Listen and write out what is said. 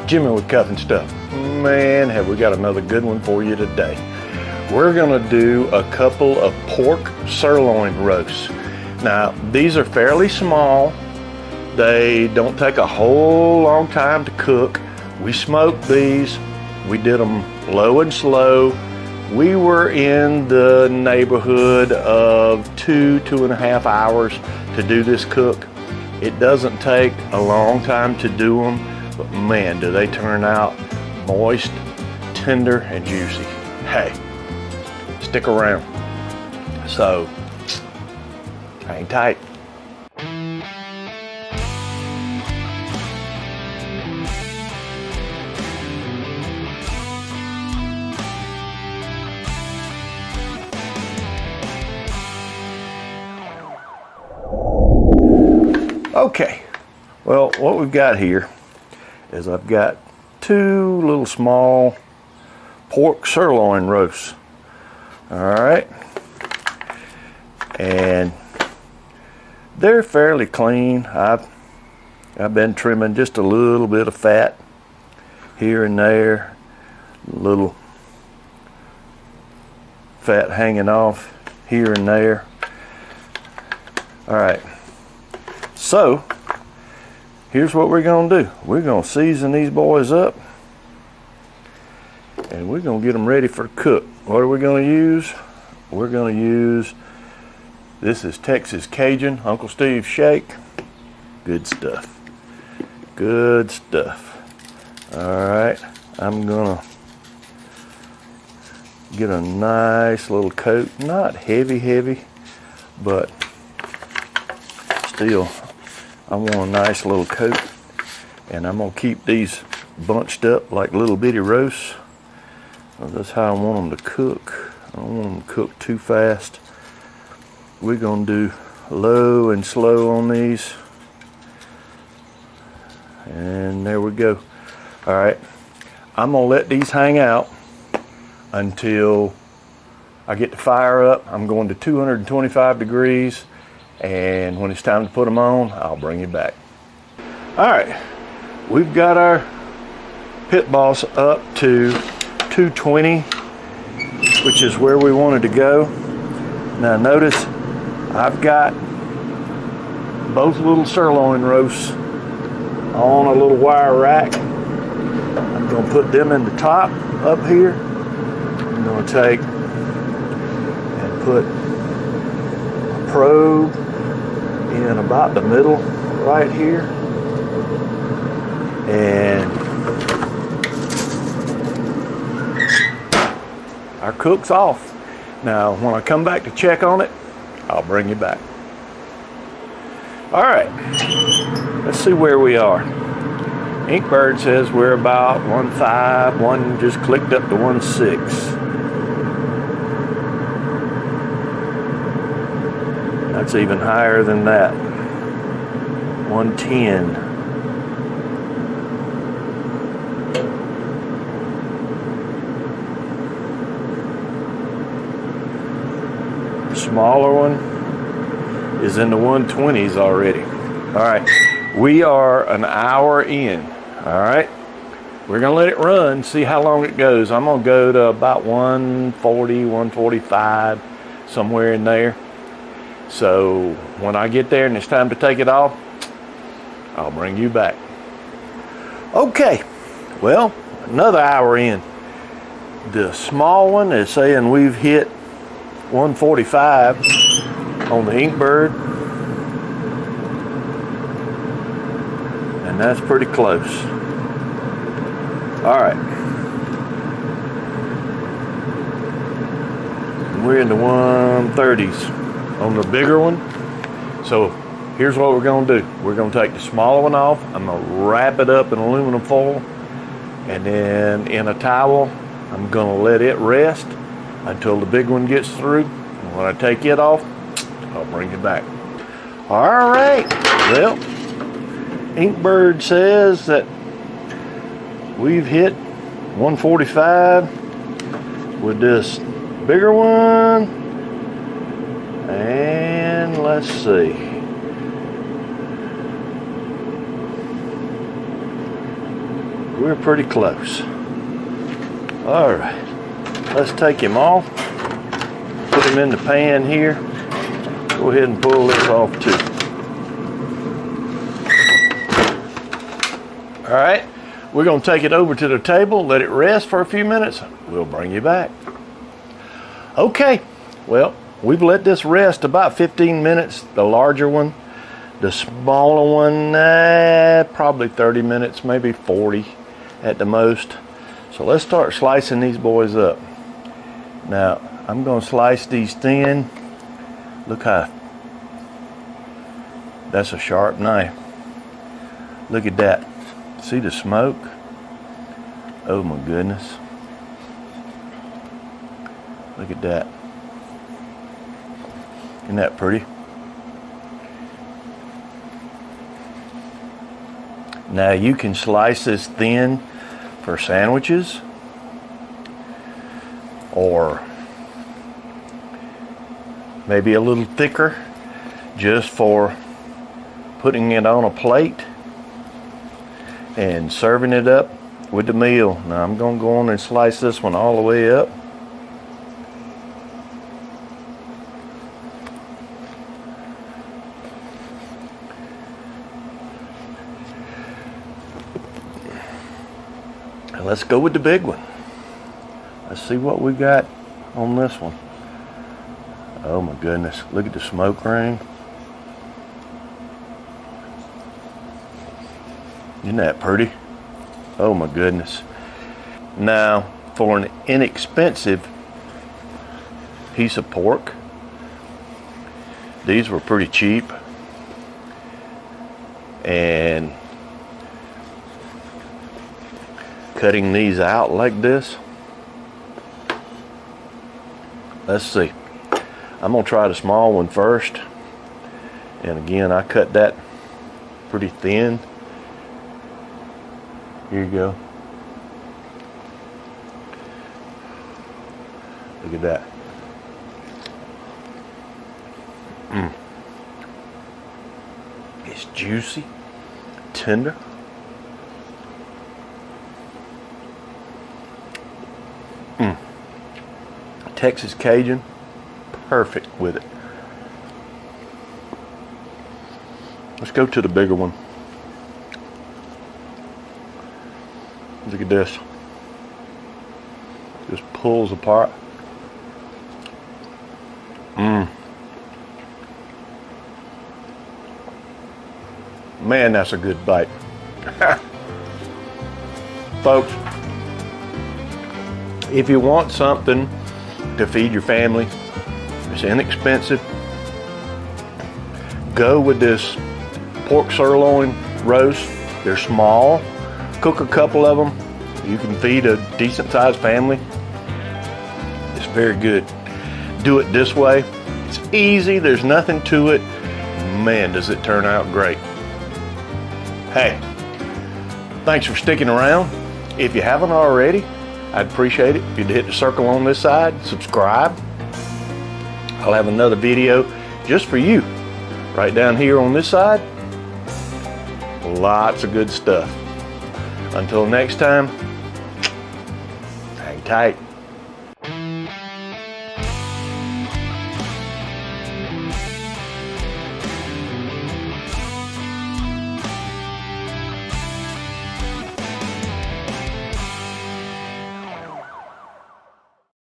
Jimmy with Cuffing Stuff. Man, have we got another good one for you today. We're gonna do a couple of pork sirloin roasts. Now, these are fairly small. They don't take a whole long time to cook. We smoked these. We did them low and slow. We were in the neighborhood of 2.5 hours to do this cook. It doesn't take a long time to do them, but man, do they turn out moist, tender, and juicy. Hey, stick around. So, hang tight. Okay, well, what we've got here is I've got two little small pork sirloin roasts. All right, and they're fairly clean. I've been trimming just a little bit of fat here and there, little fat hanging off here and there. All right. So, here's what we're going to do. We're going to season these boys up, and we're going to get them ready for cook. What are we going to use? We're going to use, this is Texas Cajun, Uncle Steve's Shake. Good stuff. Good stuff. All right, I'm going to get a nice little coat. Not heavy, but still, I want a nice little coat, and I'm going to keep these bunched up like little bitty roasts. That's how I want them to cook. I don't want them to cook too fast. We're going to do low and slow on these. And there we go. All right, I'm going to let these hang out until I get the fire up. I'm going to 225 degrees. And when it's time to put them on, I'll bring you back. All right, we've got our pit boss up to 220, which is where we wanted to go. Now notice, I've got both little sirloin roasts on a little wire rack. I'm gonna put them in the top up here. I'm gonna take and put a probe in about the middle right here, and our cook's off. Now when I come back to check on it, I'll bring you back. All right, let's see where we are. Inkbird says we're about 1.5, one just clicked up to 1.6. That's even higher than that. 110. The smaller one is in the 120s already. All right, we are an hour in. All right, we're gonna let it run, see how long it goes. I'm gonna go to about 140, 145, somewhere in there. So when I get there and it's time to take it off, I'll bring you back. Okay, well, another hour in. The small one is saying we've hit 145 on the Inkbird, and that's pretty close. All right, we're in the 130s on the bigger one. So here's what we're going to do. We're going to take the smaller one off. I'm going to wrap it up in aluminum foil, and then in a towel, I'm going to let it rest until the big one gets through. And when I take it off, I'll bring it back. All right, well, Inkbird says that we've hit 145 with this bigger one. And let's see. We're pretty close. All right, let's take him off. Put him in the pan here. Go ahead and pull this off too. All right, we're gonna take it over to the table, let it rest for a few minutes. We'll bring you back. Okay, well, we've let this rest about 15 minutes, the larger one. The smaller one, probably 30 minutes, maybe 40 at the most. So let's start slicing these boys up. Now, I'm gonna slice these thin. Look how, that's a sharp knife. Look at that. See the smoke? Oh my goodness. Look at that. Isn't that pretty? Now you can slice this thin for sandwiches, or maybe a little thicker just for putting it on a plate and serving it up with the meal. Now I'm going to go on and slice this one all the way up. And let's go with the big one. Let's see what we got on this one. Oh my goodness, look at the smoke ring. Isn't that pretty? Oh my goodness. Now, for an inexpensive piece of pork, these were pretty cheap. And cutting these out like this, let's see. I'm gonna try the small one first. And again, I cut that pretty thin. Here you go. Look at that. It's juicy, tender. Texas Cajun, perfect with it. Let's go to the bigger one. Look at this. Just pulls apart. Man, that's a good bite. Folks, if you want something to feed your family, it's inexpensive, go with this pork sirloin roast. They're small. Cook a couple of them. You can feed a decent sized family. It's very good. Do it this way. It's easy. There's nothing to it. Man, does it turn out great. Hey, thanks for sticking around. If you haven't already, I'd appreciate it if you'd hit the circle on this side, subscribe. I'll have another video just for you right down here on this side. Lots of good stuff. Until next time, hang tight.